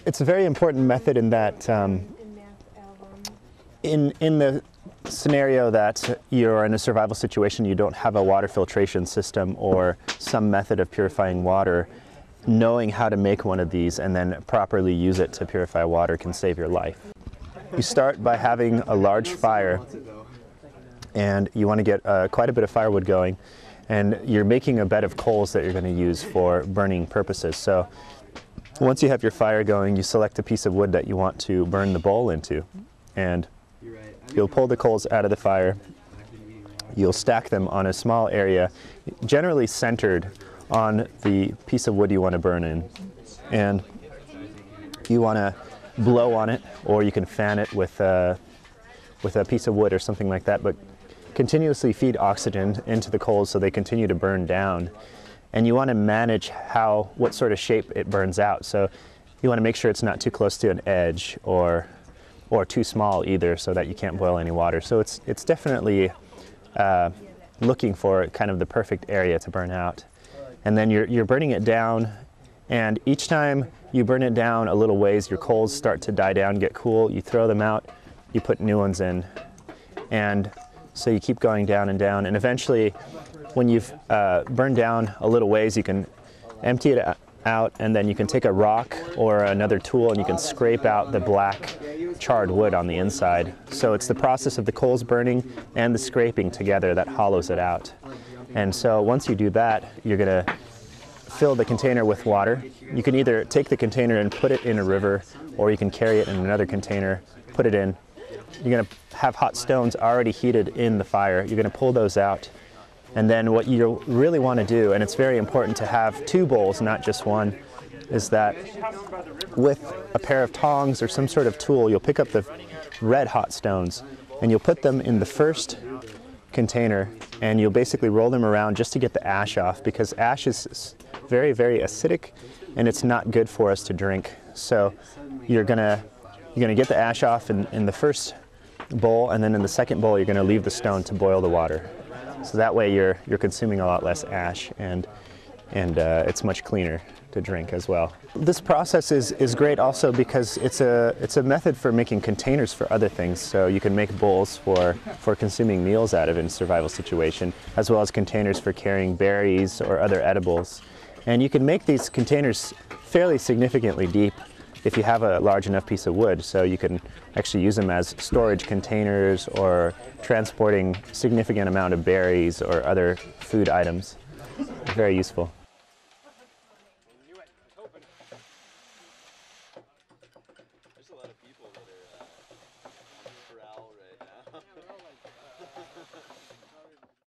It's a very important method in that in the scenario that you're in a survival situation, you don't have a water filtration system or some method of purifying water, knowing how to make one of these and then properly use it to purify water can save your life. You start by having a large fire, and you want to get quite a bit of firewood going, and you're making a bed of coals that you're going to use for burning purposes. So once you have your fire going, you select a piece of wood that you want to burn the bowl into, and you'll pull the coals out of the fire. You'll stack them on a small area, generally centered on the piece of wood you want to burn in, and you want to blow on it, or you can fan it with a piece of wood or something like that, but continuously feed oxygen into the coals so they continue to burn down. And you want to manage what sort of shape it burns out. So you want to make sure it's not too close to an edge or too small either, so that you can't boil any water. So it's definitely looking for kind of the perfect area to burn out. And then you're burning it down, and each time you burn it down a little ways, your coals start to die down, get cool, you throw them out, you put new ones in, and so you keep going down and down, and eventually when you've burned down a little ways, you can empty it out, and then you can take a rock or another tool and you can scrape out the black charred wood on the inside. So it's the process of the coals burning and the scraping together that hollows it out. And so once you do that, you're going to fill the container with water. You can either take the container and put it in a river, or you can carry it in another container, put it in. You're going to have hot stones already heated in the fire. You're going to pull those out. And then what you really want to do, and it's very important to have two bowls, not just one, is that with a pair of tongs or some sort of tool, you'll pick up the red hot stones and you'll put them in the first container, and you'll basically roll them around just to get the ash off, because ash is very, very acidic and it's not good for us to drink. So you're gonna get the ash off in the first bowl, and then in the second bowl you're gonna leave the stone to boil the water. So that way you're consuming a lot less ash, and it's much cleaner to drink as well. This process is great also because it's a method for making containers for other things. So you can make bowls for consuming meals out of in a survival situation, as well as containers for carrying berries or other edibles. And you can make these containers fairly significantly deep if you have a large enough piece of wood, so you can actually use them as storage containers or transporting significant amount of berries or other food items. Very useful.